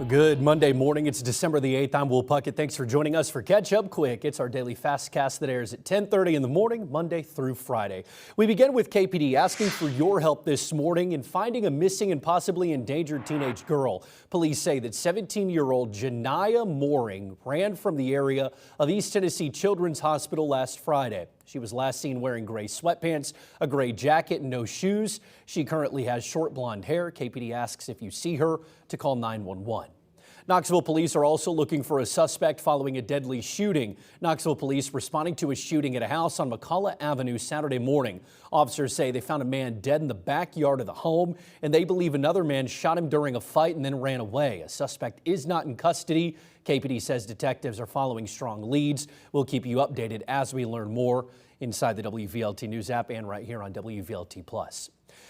Good Monday morning. It's December the 8th. I'm Will Puckett. Thanks for joining us for Catch Up Quick. It's our daily fastcast that airs at 10:30 in the morning, Monday through Friday. We begin with KPD asking for your help this morning in finding a missing and possibly endangered teenage girl. Police say that 17-year-old Janiyah Mooring ran from the area of East Tennessee Children's Hospital last Friday. She was last seen wearing gray sweatpants, a gray jacket, and no shoes. She currently has short blonde hair. KPD asks if you see her to call 911. Knoxville police are also looking for a suspect following a deadly shooting. Knoxville police responding to a shooting at a house on McCullough Avenue Saturday morning. Officers say they found a man dead in the backyard of the home, and they believe another man shot him during a fight and then ran away. A suspect is not in custody. KPD says detectives are following strong leads. We'll keep you updated as we learn more inside the WVLT News App and right here on WVLT+.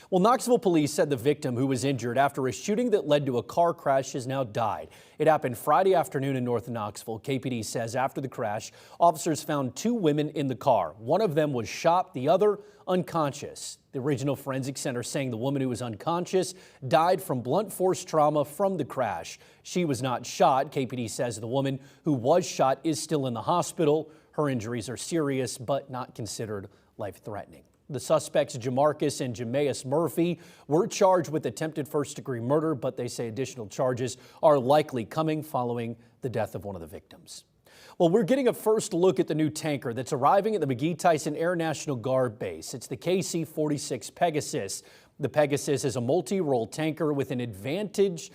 Well, Knoxville police said the victim, who was injured after a shooting that led to a car crash, has now died. It happened Friday afternoon in North Knoxville. KPD says after the crash, officers found two women in the car. One of them was shot, the other unconscious. The Regional Forensic Center saying the woman who was unconscious died from blunt force trauma from the crash. She was not shot. KPD says the woman who was shot is still in the hospital. Her injuries are serious but not considered life-threatening. The suspects, Jamarcus and Jameis Murphy, were charged with attempted first-degree murder, but they say additional charges are likely coming following the death of one of the victims. Well, we're getting a first look at the new tanker that's arriving at the McGee-Tyson Air National Guard Base. It's the KC-46 Pegasus. The Pegasus is a multi-role tanker with an advanced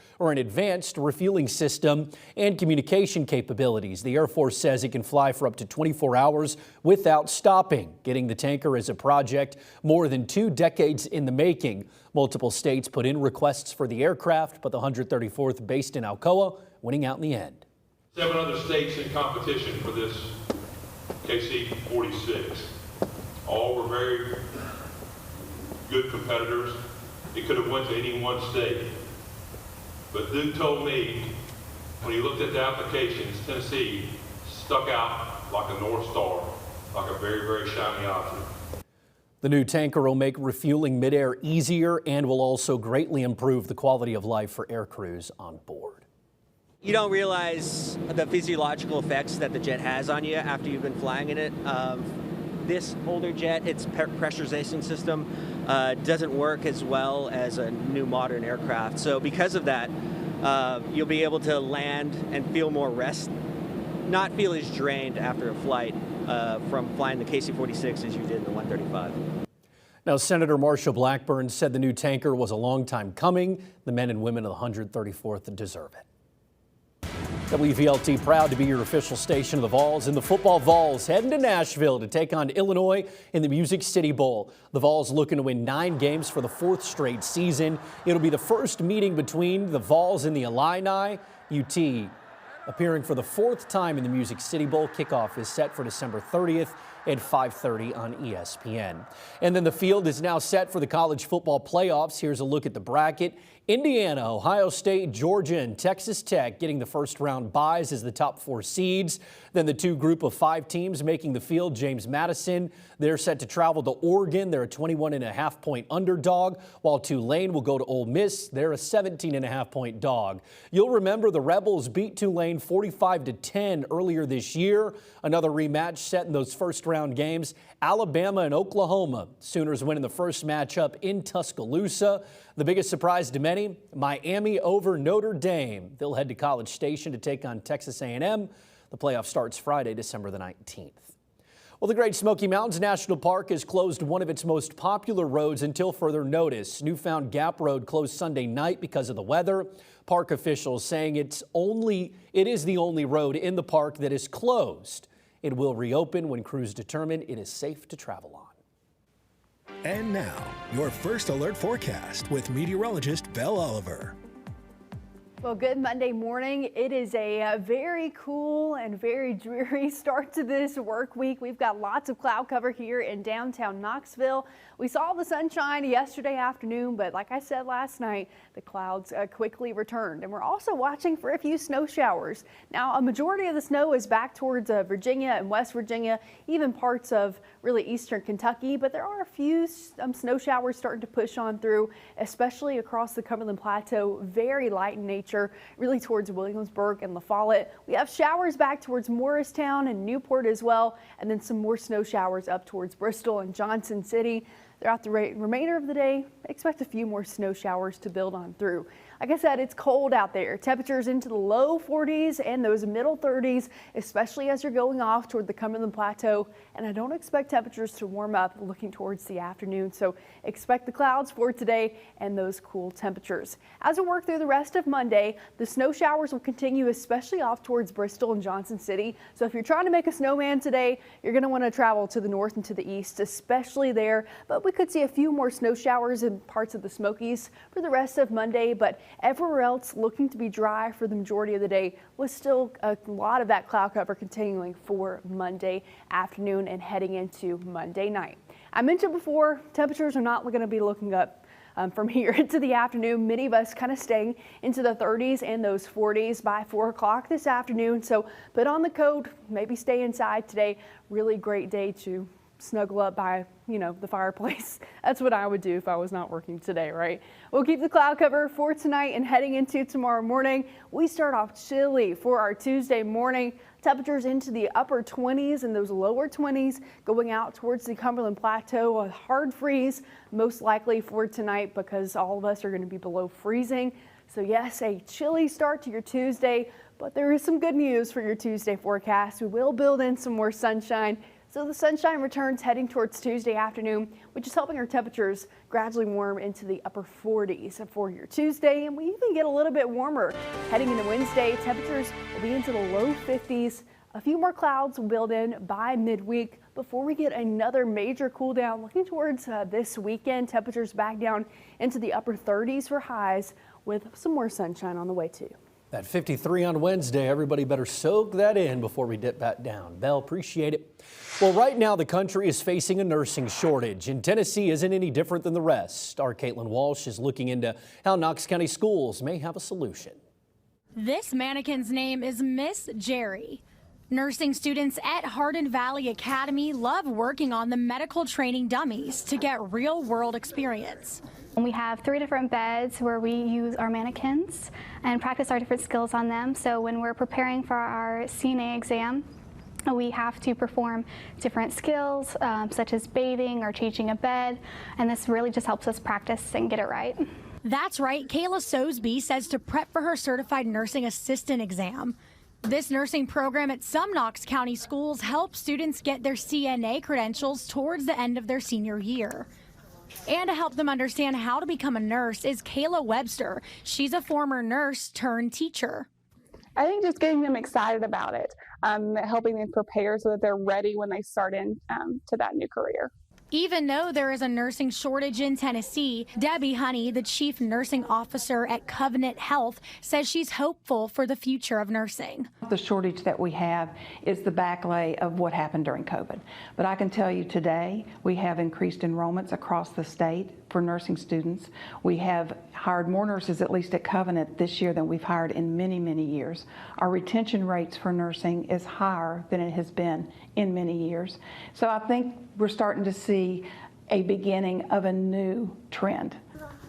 refueling system and communication capabilities. The Air Force says it can fly for up to 24 hours without stopping. Getting the tanker is a project more than 2 decades in the making. Multiple states put in requests for the aircraft, but the 134th, based in Alcoa, winning out in the end. 7 other states in competition for this KC-46. All were very good competitors. It could have went to any one state. But Duke told me when he looked at the applications, Tennessee stuck out like a North Star, like a very, very shiny object. The new tanker will make refueling midair easier and will also greatly improve the quality of life for air crews on board. You don't realize the physiological effects that the jet has on you after you've been flying in it. This older jet, its pressurization system doesn't work as well as a new modern aircraft. So because of that, you'll be able to land and feel more rest, not feel as drained after a flight from flying the KC-46 as you did in the 135. Now, Senator Marsha Blackburn said the new tanker was a long time coming. The men and women of the 134th deserve it. WVLT proud to be your official station of the Vols, and the football Vols heading to Nashville to take on Illinois in the Music City Bowl. The Vols looking to win 9 games for the 4th straight season. It'll be the first meeting between the Vols and the Illini. UT appearing for the 4th time in the Music City Bowl. Kickoff is set for December 30th at 5:30 on ESPN. And then the field is now set for the college football playoffs. Here's a look at the bracket. Indiana, Ohio State, Georgia, and Texas Tech getting the first round byes as the top 4 seeds. Then the 2 group of 5 teams making the field. James Madison, they're set to travel to Oregon. They're a 21.5-point underdog, while Tulane will go to Ole Miss. They're a 17.5-point dog. You'll remember the Rebels beat Tulane 45-10 earlier this year. Another rematch set in those first round games. Alabama and Oklahoma. Sooners winning the first matchup in Tuscaloosa. The biggest surprise to many, Miami over Notre Dame. They'll head to College Station to take on Texas A&M. The playoff starts Friday, December the 19th. Well, the Great Smoky Mountains National Park has closed one of its most popular roads until further notice. Newfound Gap Road closed Sunday night because of the weather. Park officials saying it is the only road in the park that is closed. It will reopen when crews determine it is safe to travel on. And now, your first alert forecast with meteorologist Belle Oliver. Well, good Monday morning. It is a very cool and very dreary start to this work week. We've got lots of cloud cover here in downtown Knoxville. We saw the sunshine yesterday afternoon, but like I said last night, the clouds quickly returned. And we're also watching for a few snow showers. Now, a majority of the snow is back towards Virginia and West Virginia, even parts of really eastern Kentucky, but there are a few snow showers starting to push on through, especially across the Cumberland Plateau, very light in nature. temperature really towards Williamsburg and La Follette. We have showers back towards Morristown and Newport as well, and then some more snow showers up towards Bristol and Johnson City. Throughout the remainder of the day, expect a few more snow showers to build on through. Like I said, it's cold out there. Temperatures into the low 40s and those middle 30s, especially as you're going off toward the Cumberland Plateau. And I don't expect temperatures to warm up looking towards the afternoon. So expect the clouds for today and those cool temperatures. As we work through the rest of Monday, the snow showers will continue, especially off towards Bristol and Johnson City. So if you're trying to make a snowman today, you're going to want to travel to the north and to the east, especially there. But we could see a few more snow showers in parts of the Smokies for the rest of Monday, but everywhere else looking to be dry for the majority of the day, with still a lot of that cloud cover continuing for Monday afternoon and heading into Monday night. I mentioned before, temperatures are not going to be looking up from here into the afternoon. Many of us kind of staying into the 30s and those 40s by 4 o'clock this afternoon. So put on the coat, maybe stay inside today. Really great day to snuggle up by, the fireplace. That's what I would do if I was not working today, right? We'll keep the cloud cover for tonight and heading into tomorrow morning. We start off chilly for our Tuesday morning. Temperatures into the upper 20s and those lower 20s going out towards the Cumberland Plateau. A hard freeze most likely for tonight because all of us are going to be below freezing. So yes, a chilly start to your Tuesday, but there is some good news for your Tuesday forecast. We will build in some more sunshine. So the sunshine returns heading towards Tuesday afternoon, which is helping our temperatures gradually warm into the upper 40s for your Tuesday. And we even get a little bit warmer heading into Wednesday. Temperatures will be into the low 50s. A few more clouds will build in by midweek before we get another major cool down. Looking towards this weekend, temperatures back down into the upper 30s for highs with some more sunshine on the way too. That 53 on Wednesday, everybody better soak that in before we dip back down. Belle, appreciate it. Well, right now the country is facing a nursing shortage, and Tennessee isn't any different than the rest. Our Caitlin Walsh is looking into how Knox County schools may have a solution. This mannequin's name is Miss Jerry. Nursing students at Hardin Valley Academy love working on the medical training dummies to get real-world experience. We have 3 different beds where we use our mannequins and practice our different skills on them. So when we're preparing for our CNA exam, we have to perform different skills such as bathing or changing a bed, and this really just helps us practice and get it right. That's right. Kayla Sosby says to prep for her certified nursing assistant exam. This nursing program at some Knox County schools helps students get their CNA credentials towards the end of their senior year. And to help them understand how to become a nurse is Kayla Webster. She's a former nurse turned teacher. I think just getting them excited about it, helping them prepare so that they're ready when they start in to that new career. Even though there is a nursing shortage in Tennessee, Debbie Honey, the chief nursing officer at Covenant Health, says she's hopeful for the future of nursing. The shortage that we have is the backlay of what happened during COVID. But I can tell you today, we have increased enrollments across the state for nursing students. We have hired more nurses, at least at Covenant, this year than we've hired in many, many years. Our retention rates for nursing is higher than it has been in many years. So I think we're starting to see a beginning of a new trend.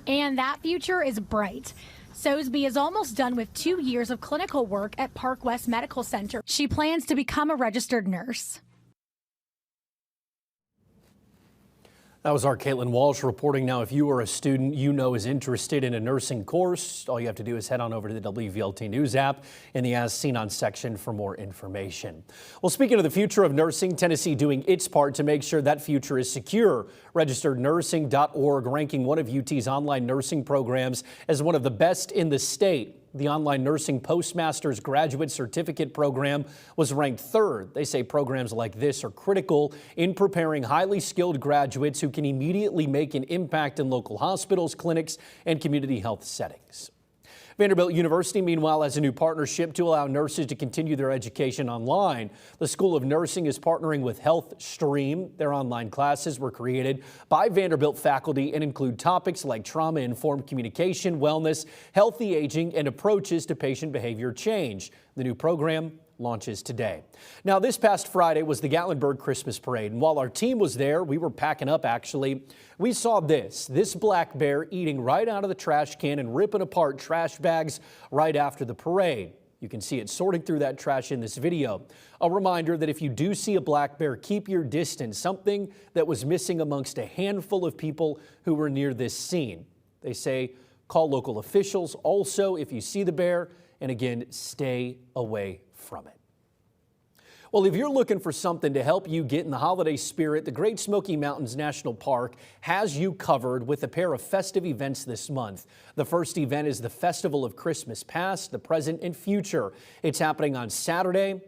And that future is bright. Sosby is almost done with 2 years of clinical work at Park West Medical Center. She plans to become a registered nurse. That was our Caitlin Walsh reporting. Now, if you are a student is interested in a nursing course, all you have to do is head on over to the WVLT News App in the As Seen On section for more information. Well, speaking of the future of nursing, Tennessee doing its part to make sure that future is secure. RegisteredNursing.org ranking one of UT's online nursing programs as one of the best in the state. The online nursing postmaster's graduate certificate program was ranked 3rd. They say programs like this are critical in preparing highly skilled graduates who can immediately make an impact in local hospitals, clinics, and community health settings. Vanderbilt University, meanwhile, has a new partnership to allow nurses to continue their education online. The School of Nursing is partnering with HealthStream. Their online classes were created by Vanderbilt faculty and include topics like trauma-informed communication, wellness, healthy aging, and approaches to patient behavior change. The new program launches today. Now, this past Friday was the Gatlinburg Christmas Parade, and while our team was there, we were packing up actually, we saw this black bear eating right out of the trash can and ripping apart trash bags right after the parade. You can see it sorting through that trash in this video. A reminder that if you do see a black bear, keep your distance, something that was missing amongst a handful of people who were near this scene. They say call local officials also if you see the bear, and again, stay away from it. Well, if you're looking for something to help you get in the holiday spirit, the Great Smoky Mountains National Park has you covered with a pair of festive events this month. The first event is the Festival of Christmas Past, the Present, and Future. It's happening on Saturday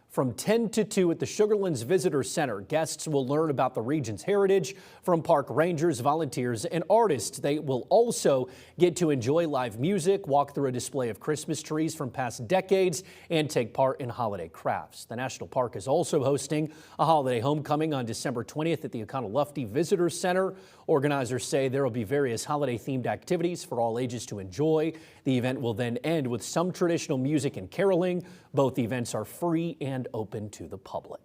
from 10 to 2 at the Sugarlands Visitor Center. Guests will learn about the region's heritage from park rangers, volunteers, and artists. They will also get to enjoy live music, walk through a display of Christmas trees from past decades, and take part in holiday crafts. The National Park is also hosting a holiday homecoming on December 20th at the Econo-Lufty Visitor Center. Organizers say there will be various holiday-themed activities for all ages to enjoy. The event will then end with some traditional music and caroling. Both events are free and open to the public.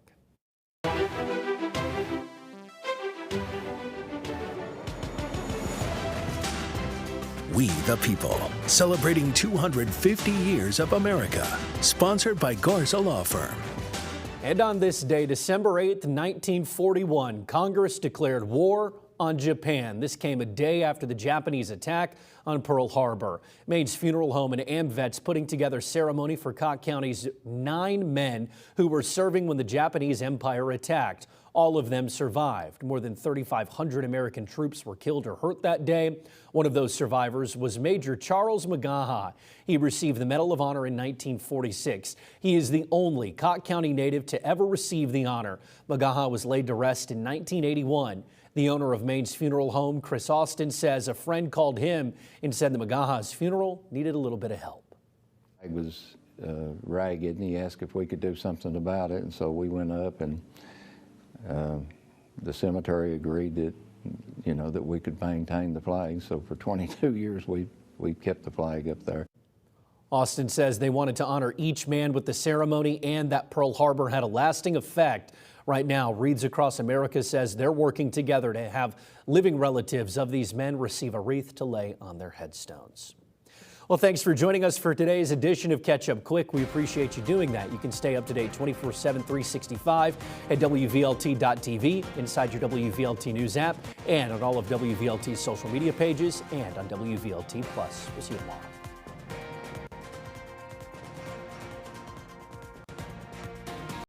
We the People, celebrating 250 years of America, sponsored by Garza Law Firm. And on this day, December 8th, 1941, Congress declared war on Japan. This came a day after the Japanese attack on Pearl Harbor. Maine's Funeral Home and AMVETS putting together ceremony for Cocke County's 9 men who were serving when the Japanese Empire attacked. All of them survived. More than 3,500 American troops were killed or hurt that day. One of those survivors was Major Charles Magaha. He received the Medal of Honor in 1946. He is the only Cocke County native to ever receive the honor. Magaha was laid to rest in 1981. The owner of Maine's Funeral Home, Chris Austin, says a friend called him and said the Magaha's funeral needed a little bit of help. It was ragged, and he asked if we could do something about it, and so we went up, and the cemetery agreed that, that we could maintain the flag. So for 22 years, we kept the flag up there. Austin says they wanted to honor each man with the ceremony and that Pearl Harbor had a lasting effect. Right now, Reads Across America says they're working together to have living relatives of these men receive a wreath to lay on their headstones. Well, thanks for joining us for today's edition of Catch Up Quick. We appreciate you doing that. You can stay up to date 24/7, 365 at WVLT.tv, inside your WVLT News app, and on all of WVLT's social media pages and on WVLT Plus. We'll see you tomorrow.